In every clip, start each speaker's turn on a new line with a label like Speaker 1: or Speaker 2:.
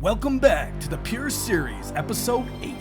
Speaker 1: Welcome back to the Pure Series, Episode 8.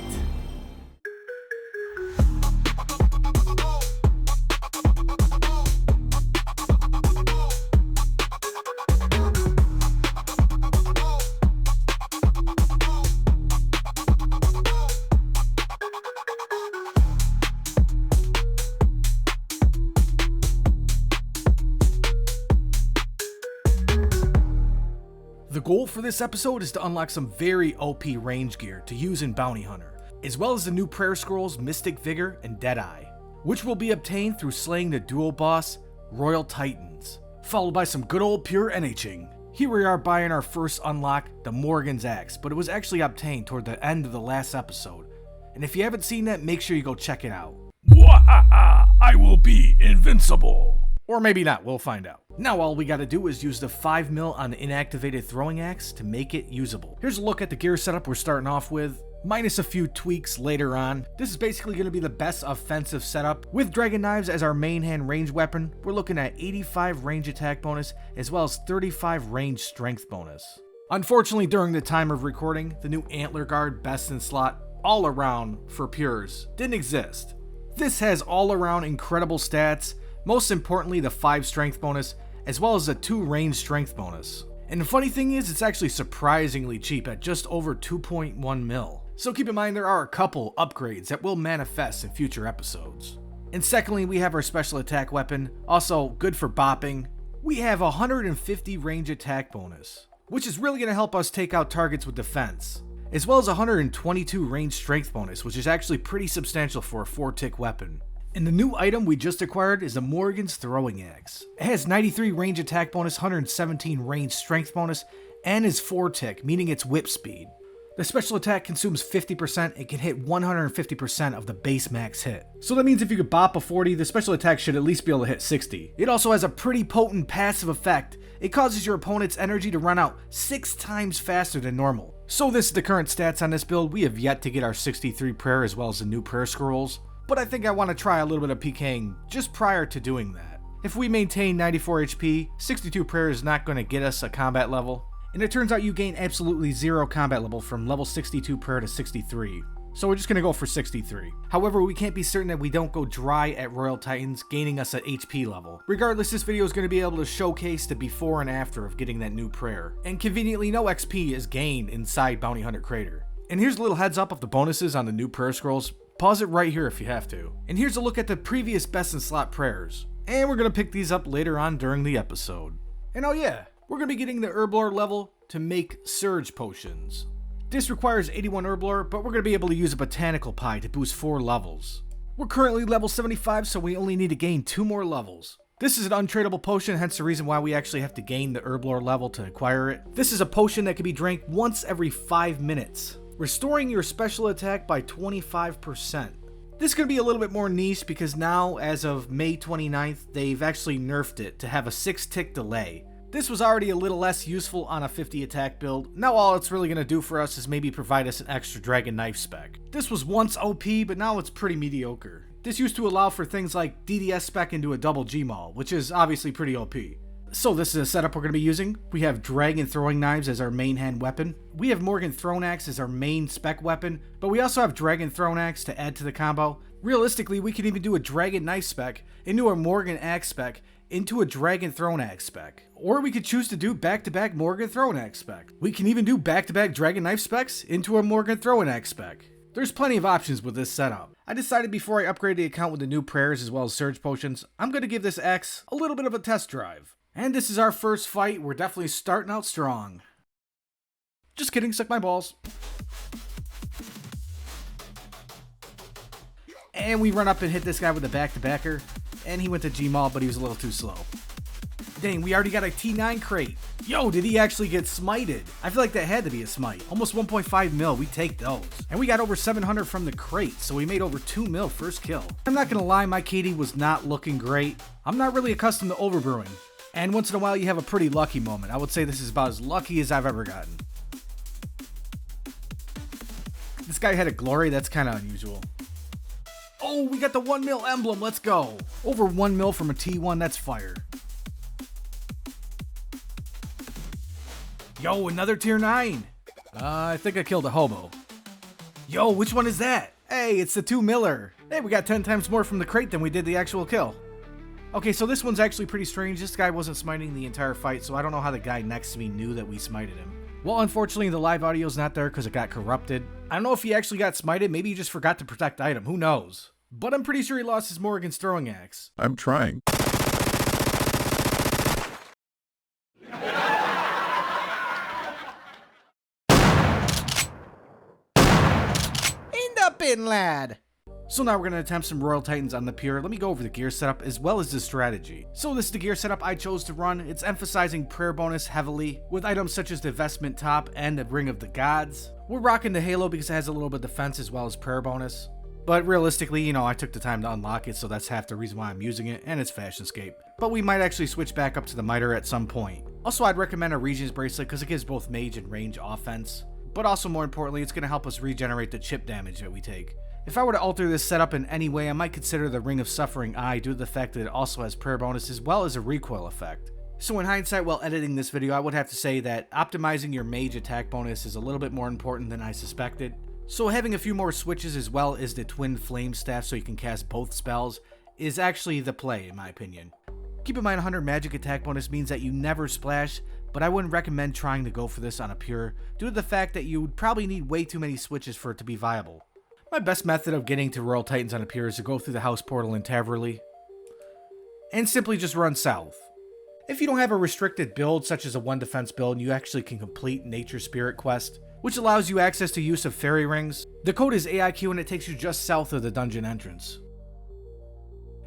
Speaker 1: The goal for this episode is to unlock some very OP range gear to use in Bounty Hunter, as well as the new prayer scrolls Mystic Vigour and Deadeye, which will be obtained through slaying the dual boss, Royal Titans, followed by some good old pure NHing. Here we are buying our first unlock, the Morgan's Axe, but it was actually obtained toward the end of the last episode, and if you haven't seen that, make sure you go check it out. Wahaha! I will be invincible! Or maybe not, we'll find out. Now all we gotta do is use the 5mm on the inactivated throwing axe to make it usable. Here's a look at the gear setup we're starting off with, minus a few tweaks later on. This is basically gonna be the best offensive setup. With dragon knives as our main hand range weapon, we're looking at 85 range attack bonus, as well as 35 range strength bonus. Unfortunately, during the time of recording, the new antler guard best in slot all around for pures didn't exist. This has all around incredible stats, most importantly the 5 strength bonus, as well as a 2 range strength bonus. And the funny thing is, it's actually surprisingly cheap at just over 2.1 mil. So keep in mind there are a couple upgrades that will manifest in future episodes. And secondly, we have our special attack weapon, also good for bopping. We have 150 range attack bonus, which is really going to help us take out targets with defense, as well as 122 range strength bonus, which is actually pretty substantial for a 4-tick weapon. And the new item we just acquired is the Morgan's Throwing Axe. It has 93 range attack bonus, 117 range strength bonus, and is 4-tick, meaning it's whip speed. The special attack consumes 50% and can hit 150% of the base max hit. So that means if you could bop a 40, the special attack should at least be able to hit 60. It also has a pretty potent passive effect. It causes your opponent's energy to run out 6 times faster than normal. So this is the current stats on this build. We have yet to get our 63 prayer as well as the new prayer scrolls, but I think I want to try a little bit of PKing just prior to doing that. If we maintain 94 HP, 62 prayer is not going to get us a combat level, and it turns out you gain absolutely 0 combat level from level 62 prayer to 63. So we're just going to go for 63. However, we can't be certain that we don't go dry at Royal Titans, gaining us an HP level. Regardless, this video is going to be able to showcase the before and after of getting that new prayer. And conveniently, no XP is gained inside Bounty Hunter Crater. And here's a little heads up of the bonuses on the new prayer scrolls. Pause it right here if you have to. And here's a look at the previous best in slot prayers. And we're going to pick these up later on during the episode. And oh yeah, we're going to be getting the Herb Lore level to make Surge Potions. This requires 81 Herb Lore, but we're going to be able to use a Botanical Pie to boost 4 levels. We're currently level 75, so we only need to gain 2 more levels. This is an untradeable potion, hence the reason why we actually have to gain the Herb Lore level to acquire it. This is a potion that can be drank once every 5 minutes. Restoring your special attack by 25%. This is going to be a little bit more niche because now, as of May 29th, they've actually nerfed it to have a 6-tick delay. This was already a little less useful on a 50 attack build. Now all it's really going to do for us is maybe provide us an extra dragon knife spec. This was once OP, but now it's pretty mediocre. This used to allow for things like DDS spec into a double Gmaul, which is obviously pretty OP. So this is a setup we're going to be using. We have dragon throwing knives as our main hand weapon. We have Morgan Throne Axe as our main spec weapon, but we also have Dragon Throne Axe to add to the combo. Realistically, we could even do a dragon knife spec into a Morgan Axe spec into a Dragon Throne Axe spec. Or we could choose to do back-to-back Morgan Throne Axe spec. We can even do back-to-back dragon knife specs into a Morgan Throne Axe spec. There's plenty of options with this setup. I decided before I upgrade the account with the new prayers as well as surge potions, I'm going to give this axe a little bit of a test drive. And this is our first fight. We're definitely starting out strong. Just kidding, suck my balls. And we run up and hit this guy with a back-to-backer. And he went to Gmaul, but he was a little too slow. Dang, we already got a T9 crate. Yo, did he actually get smited? I feel like that had to be a smite. Almost 1.5 mil, we take those. And we got over 700 from the crate, so we made over 2 mil first kill. I'm not gonna lie, my KD was not looking great. I'm not really accustomed to overbrewing. And once in a while you have a pretty lucky moment. I would say this is about as lucky as I've ever gotten. This guy had a glory, that's kind of unusual. Oh, we got the 1 mil emblem, let's go. Over 1 mil from a T1, that's fire. Yo, another tier 9. I think I killed a hobo. Yo, which one is that? Hey, it's the 2 Miller. Hey, we got 10 times more from the crate than we did the actual kill. Okay, so this one's actually pretty strange. This guy wasn't smiting the entire fight, so I don't know how the guy next to me knew that we smited him. Well, unfortunately, the live audio's not there because it got corrupted. I don't know if he actually got smited. Maybe he just forgot to protect item. Who knows? But I'm pretty sure he lost his Morrigan's throwing axe.
Speaker 2: I'm trying.
Speaker 1: Bin lad. So now we're going to attempt some Royal Titans on the pier. Let me go over the gear setup as well as the strategy. So this is the gear setup I chose to run. It's emphasizing prayer bonus heavily with items such as the vestment top and the Ring of the Gods. We're rocking the Halo because it has a little bit of defense as well as prayer bonus. But realistically, you know, I took the time to unlock it, so that's half the reason why I'm using it, and it's Fashionscape. But we might actually switch back up to the Mitre at some point. Also, I'd recommend a Regions Bracelet because it gives both mage and range offense. But also more importantly, it's going to help us regenerate the chip damage that we take. If I were to alter this setup in any way, I might consider the Ring of Suffering Eye due to the fact that it also has prayer bonus as well as a recoil effect. So in hindsight, while editing this video, I would have to say that optimizing your mage attack bonus is a little bit more important than I suspected. So having a few more switches as well as the twin flame staff so you can cast both spells is actually the play in my opinion. Keep in mind 100 magic attack bonus means that you never splash, but I wouldn't recommend trying to go for this on a pure due to the fact that you would probably need way too many switches for it to be viable. My best method of getting to Royal Titans on a pier is to go through the house portal in Taverley and simply just run south. If you don't have a restricted build such as a 1 defense build, you actually can complete Nature Spirit quest, which allows you access to use of fairy rings. The code is AIQ and it takes you just south of the dungeon entrance.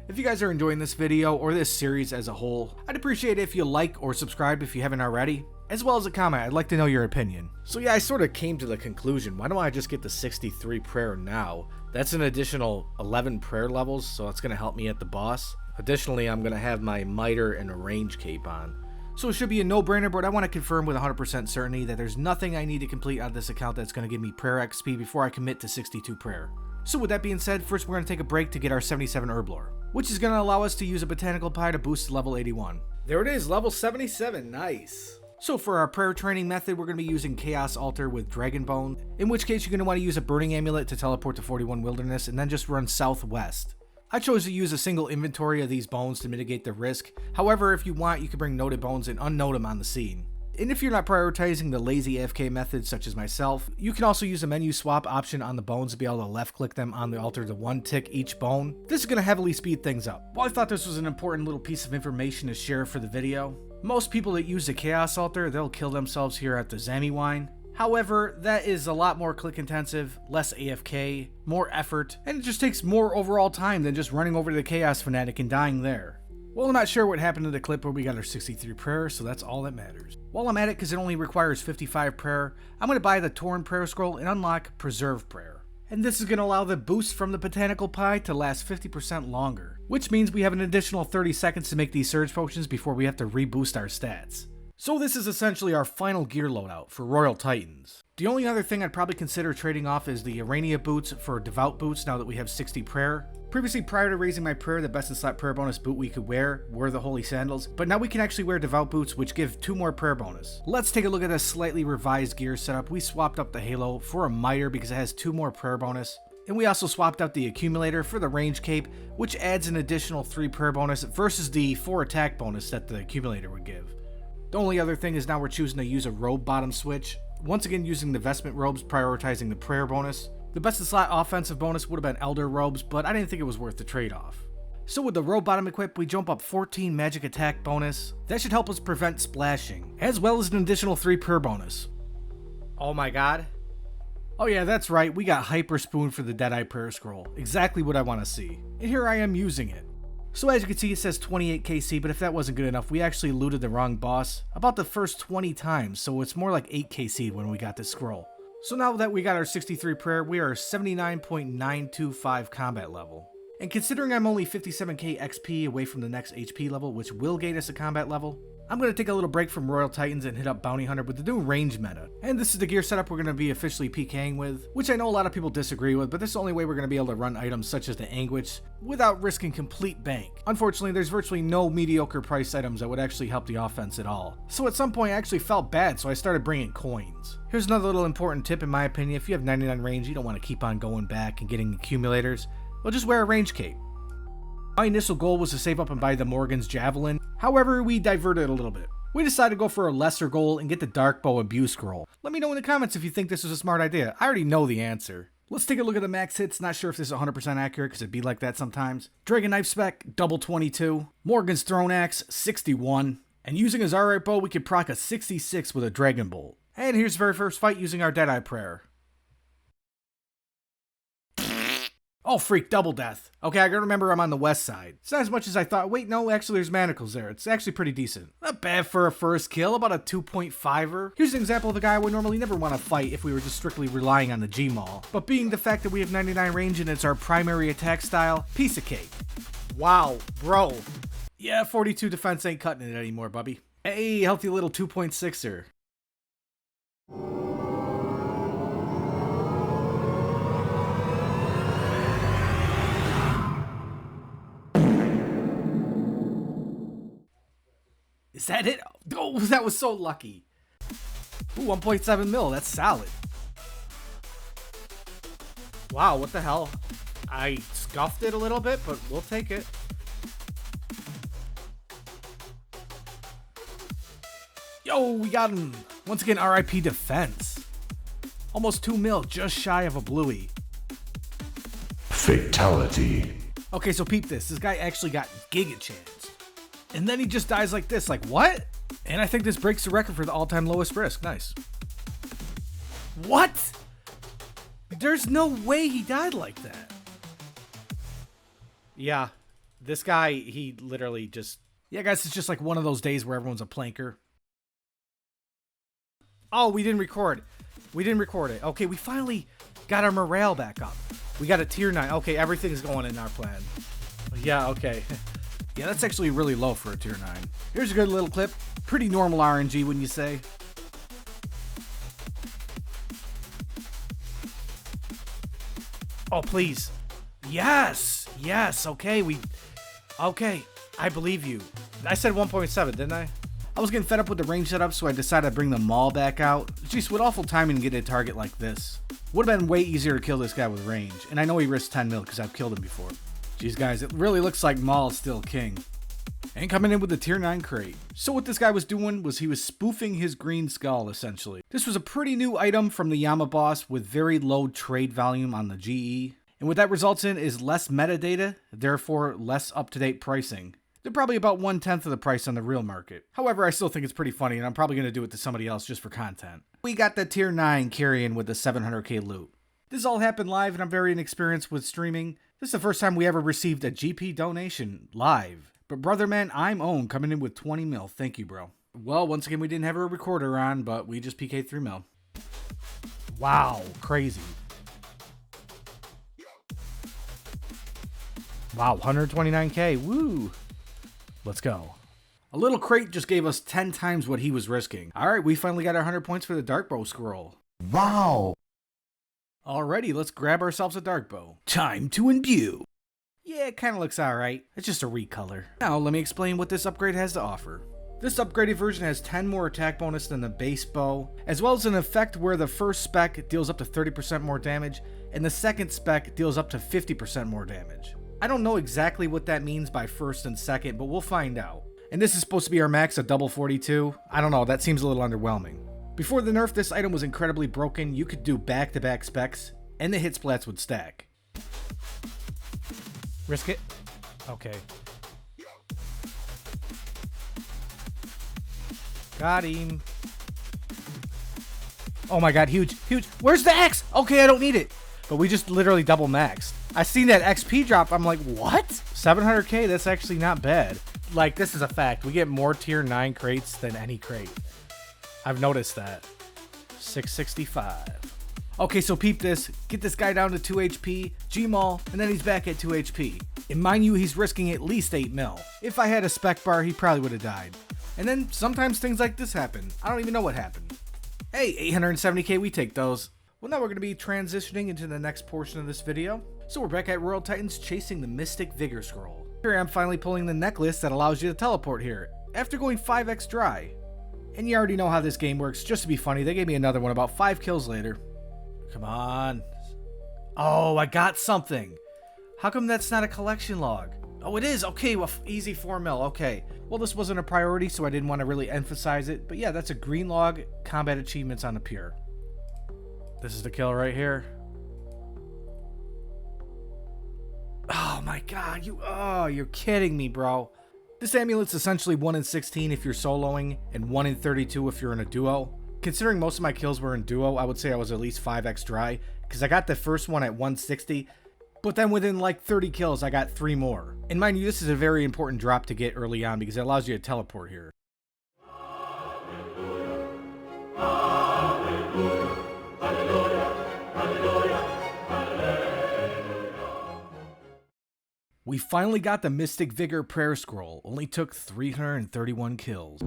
Speaker 1: If you guys are enjoying this video or this series as a whole, I'd appreciate it if you like or subscribe if you haven't already, as well as a comment. I'd like to know your opinion. So yeah, I sort of came to the conclusion, why don't I just get the 63 prayer now? That's an additional 11 prayer levels, so it's going to help me at the boss. Additionally, I'm going to have my Mitre and a range cape on. So it should be a no-brainer, but I want to confirm with 100% certainty that there's nothing I need to complete on this account that's going to give me prayer XP before I commit to 62 prayer. So with that being said, first we're going to take a break to get our 77 herb lore, which is going to allow us to use a botanical pie to boost to level 81. There it is, level 77, nice. So for our prayer training method, we're going to be using Chaos Altar with Dragon Bone, in which case you're going to want to use a Burning Amulet to teleport to 41 Wilderness and then just run southwest. I chose to use a single inventory of these bones to mitigate the risk. However, if you want, you can bring noted bones and unnote them on the scene. And if you're not prioritizing the lazy AFK method such as myself, you can also use a menu swap option on the bones to be able to left click them on the altar to 1 tick each bone. This is going to heavily speed things up. Well, I thought this was an important little piece of information to share for the video. Most people that use the Chaos Altar, they'll kill themselves here at the Zammy. However, that is a lot more click intensive, less AFK, more effort, and it just takes more overall time than just running over to the Chaos Fanatic and dying there. Well, I'm not sure what happened to the clip where we got our 63 prayer, so that's all that matters. While I'm at it, because it only requires 55 prayer, I'm going to buy the Torn Prayer Scroll and unlock Preserve Prayer. And this is going to allow the boost from the Botanical Pie to last 50% longer, which means we have an additional 30 seconds to make these Surge Potions before we have to reboost our stats. So this is essentially our final gear loadout for Royal Titans. The only other thing I'd probably consider trading off is the Urania boots for Devout boots now that we have 60 prayer. Previously, prior to raising my prayer, the best in slot prayer bonus boot we could wear were the Holy Sandals, but now we can actually wear Devout boots which give 2 more prayer bonus. Let's take a look at a slightly revised gear setup. We swapped up the Halo for a Mitre because it has 2 more prayer bonus. And we also swapped out the Accumulator for the Range Cape, which adds an additional 3 prayer bonus versus the 4 attack bonus that the Accumulator would give. The only other thing is now we're choosing to use a robe bottom switch, once again using the vestment robes, prioritizing the prayer bonus. The best in slot offensive bonus would have been Elder robes, but I didn't think it was worth the trade-off. So with the robe bottom equip, we jump up 14 magic attack bonus. That should help us prevent splashing, as well as an additional 3 prayer bonus. Oh my god. Oh yeah, that's right, we got Hyper Spoon for the Deadeye Prayer Scroll. Exactly what I want to see. And here I am using it. So as you can see, it says 28 KC, but if that wasn't good enough, we actually looted the wrong boss about the first 20 times, so it's more like 8 KC when we got this scroll. So now that we got our 63 prayer, we are 79.925 combat level. And considering I'm only 57k XP away from the next HP level, which will gain us a combat level, I'm going to take a little break from Royal Titans and hit up Bounty Hunter with the new range meta. And this is the gear setup we're going to be officially PKing with, which I know a lot of people disagree with, but this is the only way we're going to be able to run items such as the Anguish without risking complete bank. Unfortunately, there's virtually no mediocre price items that would actually help the offense at all. So at some point I actually felt bad, so I started bringing coins. Here's another little important tip in my opinion: if you have 99 range, you don't want to keep on going back and getting accumulators, well, just wear a range cape. My initial goal was to save up and buy the Morgan's Javelin, however we diverted a little bit. We decided to go for a lesser goal and get the Dark Bow Abuse Scroll. Let me know in the comments if you think this was a smart idea. I already know the answer. Let's take a look at the max hits. Not sure if this is 100% accurate because it'd be like that sometimes. Dragon Knife spec, double 22. Morgan's Throne Axe, 61. And using his Alright Bow, we could proc a 66 with a Dragon Bolt. And here's the very first fight using our Deadeye Prayer. Oh, freak, double death. Okay, I gotta remember I'm on the west side. It's not as much as I thought. Wait, no, actually there's manacles there. It's actually pretty decent. Not bad for a first kill, about a 2.5er. Here's an example of a guy I would normally never want to fight if we were just strictly relying on the G-Maul. But being the fact that we have 99 range and it's our primary attack style, piece of cake. Wow, bro. Yeah, 42 defense ain't cutting it anymore, bubby. Hey, healthy little 2.6er. Is that it? Oh, that was so lucky. Ooh, 1.7 mil, that's solid. Wow, what the hell? I scuffed it a little bit, but we'll take it. Yo, we got him. Once again, RIP defense. Almost 2 mil, just shy of a bluey.
Speaker 2: Fatality.
Speaker 1: Okay, so peep this. This guy actually got Giga Chance. And then he just dies like this, like what? And I think this breaks the record for the all-time lowest risk. Nice. What? There's no way he died like that. Yeah, this guy, he literally just... Yeah, guys, it's just like one of those days where everyone's a planker. Oh, we didn't record. We didn't record it. Okay, we finally got our morale back up. We got a tier 9. Okay, everything's going in our plan. Yeah, okay. Yeah, that's actually really low for a tier 9. Here's a good little clip. Pretty normal RNG, wouldn't you say? Oh, please. Yes! Yes, okay, Okay, I believe you. I said 1.7, didn't I? I was getting fed up with the range setup, so I decided to bring the Maul back out. Jeez, what awful timing to get a target like this. Would have been way easier to kill this guy with range, and I know he risked 10 mil because I've killed him before. Jeez, guys, it really looks like Maul is still king. And coming in with the tier 9 crate. So what this guy was doing was he was spoofing his green skull, essentially. This was a pretty new item from the Yama boss with very low trade volume on the GE. And what that results in is less metadata, therefore less up-to-date pricing. They're probably about 1/10 of the price on the real market. However, I still think it's pretty funny, and I'm probably going to do it to somebody else just for content. We got the tier 9 carrying with the 700k loot. This all happened live, and I'm very inexperienced with streaming. This is the first time we ever received a GP donation live. But brother man, I'm own coming in with 20 mil. Thank you, bro. Well, once again, we didn't have a recorder on, but we just PK'd 3 mil. Wow, crazy. Wow, 129k. Woo. Let's go. A little crate just gave us 10 times what he was risking. All right, we finally got our 100 points for the Dark Bow Scroll.
Speaker 2: Wow.
Speaker 1: Alrighty, let's grab ourselves a Dark Bow. Time to imbue. Yeah, it kind of looks alright. It's just a recolor. Now, let me explain what this upgrade has to offer. This upgraded version has 10 more attack bonus than the base bow, as well as an effect where the first spec deals up to 30% more damage, and the second spec deals up to 50% more damage. I don't know exactly what that means by first and second, but we'll find out. And this is supposed to be our max of double 42. I don't know, that seems a little underwhelming. Before the nerf, this item was incredibly broken. You could do back-to-back specs, and the hit splats would stack. Risk it? Okay. Got him. Oh my god, huge, huge. Where's the X? Okay, I don't need it. But we just literally double maxed. I seen that XP drop. I'm like, what? 700k? That's actually not bad. Like, this is a fact. We get more tier 9 crates than any crate. I've noticed that. 665. Okay, so peep this. Get this guy down to 2 HP, G-Maul, and then he's back at 2 HP. And mind you, he's risking at least 8 mil. If I had a spec bar, he probably would have died. And then sometimes things like this happen. I don't even know what happened. Hey, 870k, we take those. Well, now we're going to be transitioning into the next portion of this video. So we're back at Royal Titans chasing the Mystic Vigour Scroll. Here I'm finally pulling the necklace that allows you to teleport here, after going 5x dry. And you already know how this game works. Just to be funny, they gave me another one about 5 kills later. Come on. Oh, I got something. How come that's not a collection log? Oh, it is. Okay, well, easy 4 mil. Okay. Well, this wasn't a priority, so I didn't want to really emphasize it. But yeah, that's a green log. Combat achievements on the pure. This is the kill right here. Oh my god, you're kidding me, bro. This amulet's essentially 1 in 16 if you're soloing, and 1 in 32 if you're in a duo. Considering most of my kills were in duo, I would say I was at least 5x dry, because I got the first one at 160, but then within like 30 kills, I got 3 more. And mind you, this is a very important drop to get early on, because it allows you to teleport here. We finally got the Mystic Vigour Prayer Scroll, only took 331 kills.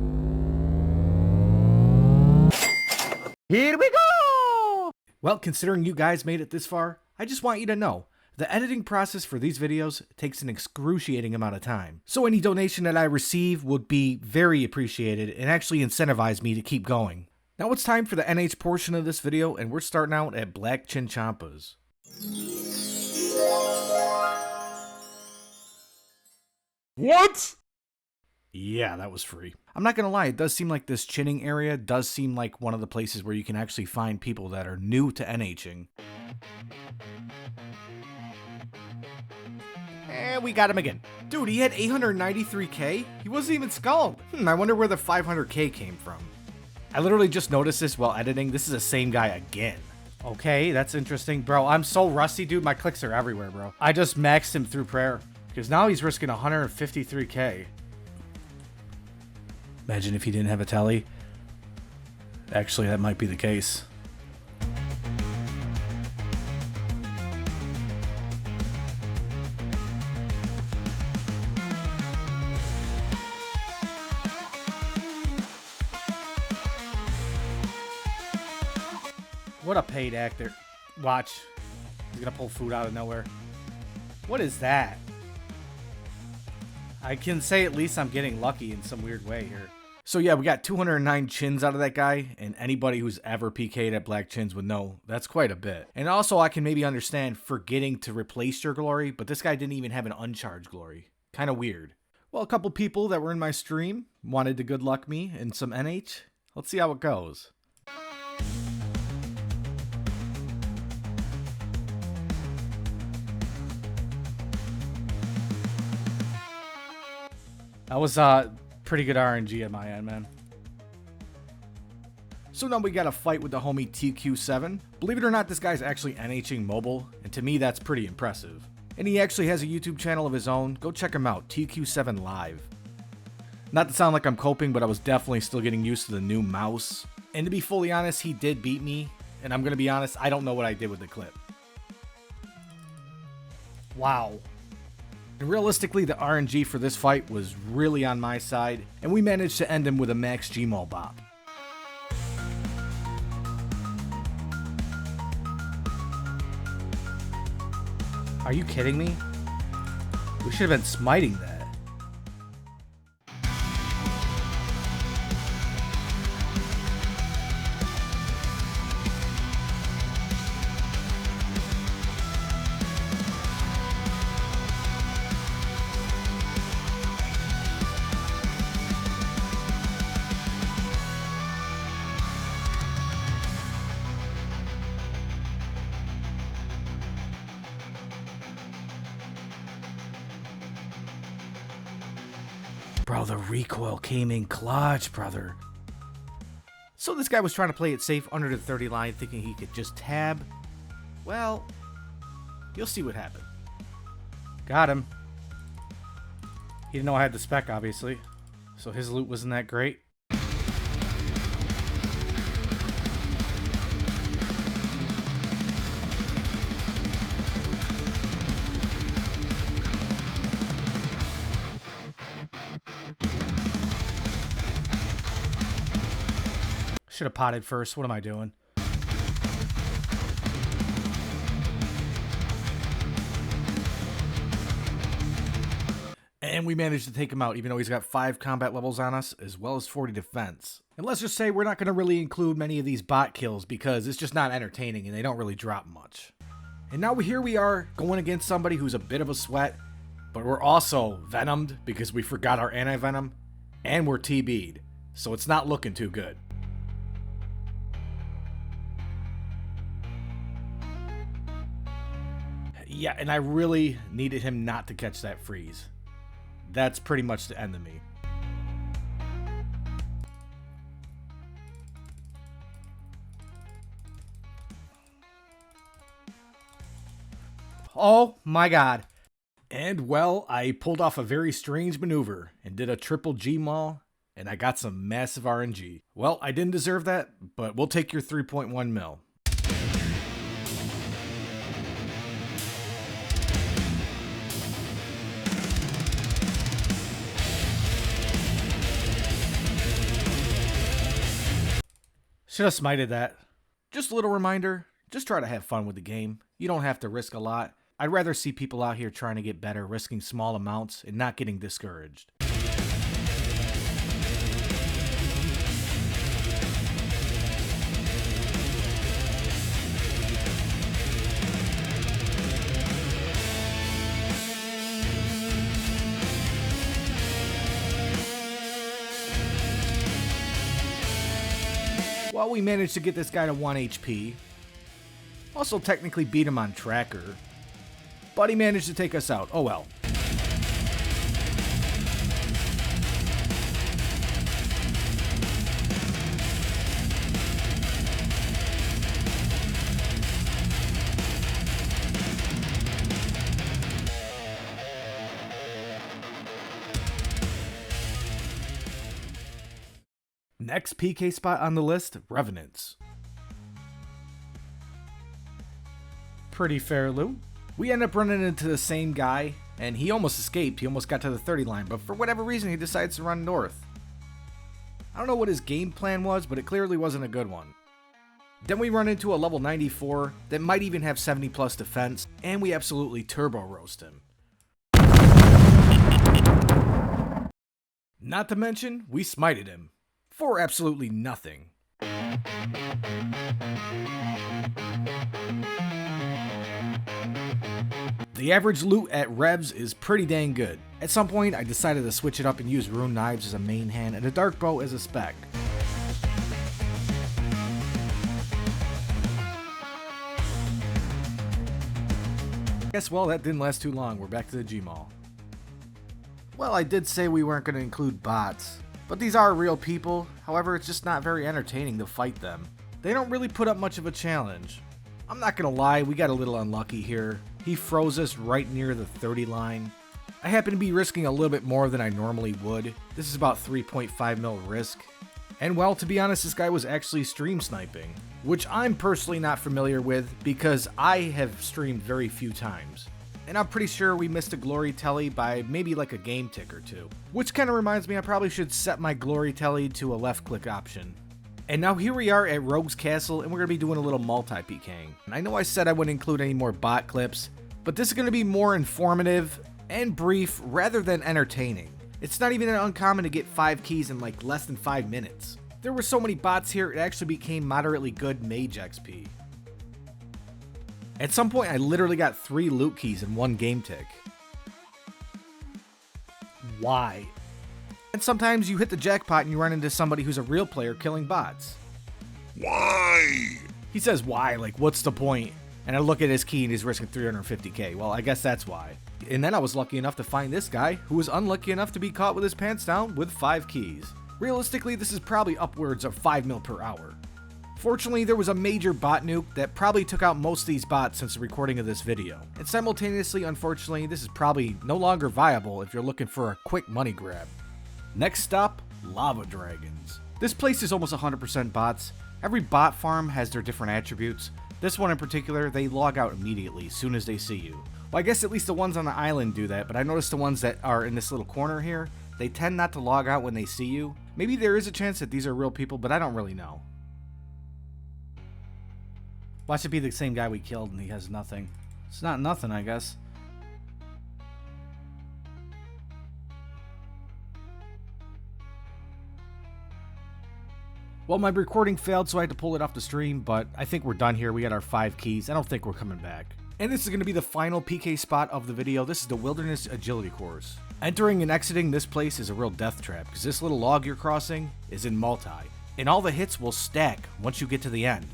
Speaker 1: Here we go! Well, considering you guys made it this far, I just want you to know, the editing process for these videos takes an excruciating amount of time. So any donation that I receive would be very appreciated and actually incentivize me to keep going. Now it's time for the NH portion of this video, and we're starting out at Black Chinchompas. What? Yeah, that was free. I'm not gonna lie, it does seem like this chinning area does seem like one of the places where you can actually find people that are new to NHing. And we got him again. Dude, he had 893k? He wasn't even skulled. I wonder where the 500k came from. I literally just noticed this while editing. This is the same guy again. Okay, that's interesting. Bro, I'm so rusty, dude. My clicks are everywhere, bro. I just maxed him through prayer. Because now he's risking 153k. Imagine if he didn't have a tele. Actually, that might be the case. What a paid actor. Watch. He's gonna pull food out of nowhere. What is that? I can say at least I'm getting lucky in some weird way here. So yeah, we got 209 chins out of that guy, and anybody who's ever PK'd at Black Chins would know that's quite a bit. And also I can maybe understand forgetting to replace your glory, but this guy didn't even have an uncharged glory. Kind of weird. Well, a couple people that were in my stream wanted to good luck me in some NH. Let's see how it goes. That was pretty good RNG at my end, man. So now we got a fight with the homie TQ7. Believe it or not, this guy's actually NHing mobile, and to me that's pretty impressive. And he actually has a YouTube channel of his own. Go check him out, TQ7 Live. Not to sound like I'm coping, but I was definitely still getting used to the new mouse. And to be fully honest, he did beat me, and I'm gonna be honest, I don't know what I did with the clip. Wow. And realistically, the RNG for this fight was really on my side, and we managed to end him with a max Gmaul bop. Are you kidding me? We should have been smiting that. Bro, the recoil came in clutch, brother. So this guy was trying to play it safe under the 30 line, thinking he could just tab. Well, you'll see what happened. Got him. He didn't know I had the spec, obviously. So his loot wasn't that great. Should have potted first. What am I doing? And we managed to take him out, even though he's got 5 combat levels on us, as well as 40 defense. And let's just say we're not going to really include many of these bot kills because it's just not entertaining and they don't really drop much. And now here we are going against somebody who's a bit of a sweat, but we're also venomed because we forgot our anti-venom, and we're TB'd, so it's not looking too good. Yeah, and I really needed him not to catch that freeze. That's pretty much the end of me. Oh my god. And well, I pulled off a very strange maneuver and did a triple G maul, and I got some massive RNG. Well, I didn't deserve that, but we'll take your 3.1 mil. Should have smited that. Just a little reminder, just try to have fun with the game. You don't have to risk a lot. I'd rather see people out here trying to get better, risking small amounts, and not getting discouraged. Well, we managed to get this guy to 1 HP. Also technically beat him on tracker. But he managed to take us out. Oh well. Next PK spot on the list, Revenants. Pretty fair loot. We end up running into the same guy, and he almost escaped. He almost got to the 30 line, but for whatever reason, he decides to run north. I don't know what his game plan was, but it clearly wasn't a good one. Then we run into a level 94 that might even have 70 plus defense, and we absolutely turbo roast him. Not to mention, we smited him. For absolutely nothing. The average loot at Revs is pretty dang good. At some point, I decided to switch it up and use rune knives as a main hand and a dark bow as a spec. Guess well, that didn't last too long. We're back to the Gmaul. Well, I did say we weren't going to include bots. But these are real people, however it's just not very entertaining to fight them. They don't really put up much of a challenge. I'm not gonna lie, we got a little unlucky here. He froze us right near the 30 line. I happen to be risking a little bit more than I normally would. This is about 3.5 mil risk. And well, to be honest, this guy was actually stream sniping, which I'm personally not familiar with because I have streamed very few times. And I'm pretty sure we missed a glory telly by maybe like a game tick or two. Which kind of reminds me I probably should set my glory telly to a left click option. And now here we are at Rogue's Castle and we're going to be doing a little multi-PKing. And I know I said I wouldn't include any more bot clips, but this is going to be more informative and brief rather than entertaining. It's not even uncommon to get 5 keys in like less than 5 minutes. There were so many bots here it actually became moderately good mage XP. At some point, I literally got 3 loot keys in 1 game tick. Why? And sometimes you hit the jackpot and you run into somebody who's a real player killing bots. Why? He says why, like what's the point? And I look at his key and he's risking 350k. Well, I guess that's why. And then I was lucky enough to find this guy who was unlucky enough to be caught with his pants down with 5 keys. Realistically, this is probably upwards of 5 mil per hour. Fortunately, there was a major bot nuke that probably took out most of these bots since the recording of this video. And simultaneously, unfortunately, this is probably no longer viable if you're looking for a quick money grab. Next stop, Lava Dragons. This place is almost 100% bots. Every bot farm has their different attributes. This one in particular, they log out immediately as soon as they see you. Well, I guess at least the ones on the island do that, but I noticed the ones that are in this little corner here, they tend not to log out when they see you. Maybe there is a chance that these are real people, but I don't really know. Watch it be the same guy we killed and he has nothing. It's not nothing, I guess. Well, my recording failed, so I had to pull it off the stream, but I think we're done here. We got our 5 keys. I don't think we're coming back. And this is going to be the final PK spot of the video. This is the Wilderness Agility Course. Entering and exiting this place is a real death trap, because this little log you're crossing is in multi, and all the hits will stack once you get to the end.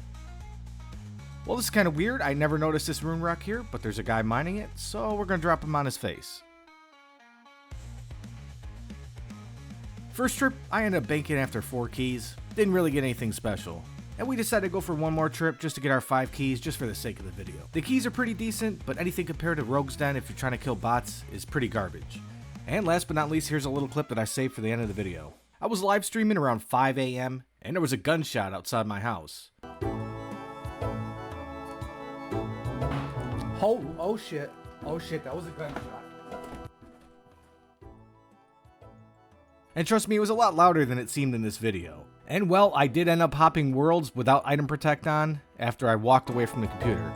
Speaker 1: Well, this is kind of weird. I never noticed this rune rock here, but there's a guy mining it, so we're going to drop him on his face. First trip, I ended up banking after 4 keys. Didn't really get anything special. And we decided to go for one more trip just to get our 5 keys just for the sake of the video. The keys are pretty decent, but anything compared to Rogue's Den if you're trying to kill bots is pretty garbage. And last but not least, here's a little clip that I saved for the end of the video. I was live streaming around 5 a.m. and there was a gunshot outside my house. Oh shit. Oh shit, that was a gunshot. And trust me, it was a lot louder than it seemed in this video. And well, I did end up hopping worlds without item protect on after I walked away from the computer.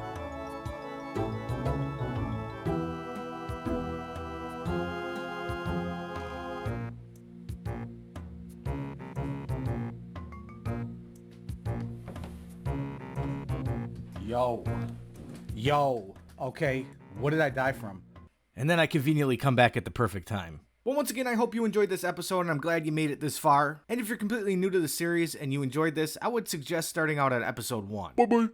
Speaker 1: Yo, okay, what did I die from? And then I conveniently come back at the perfect time. Well, once again, I hope you enjoyed this episode, and I'm glad you made it this far. And if you're completely new to the series and you enjoyed this, I would suggest starting out at episode 1. Bye-bye.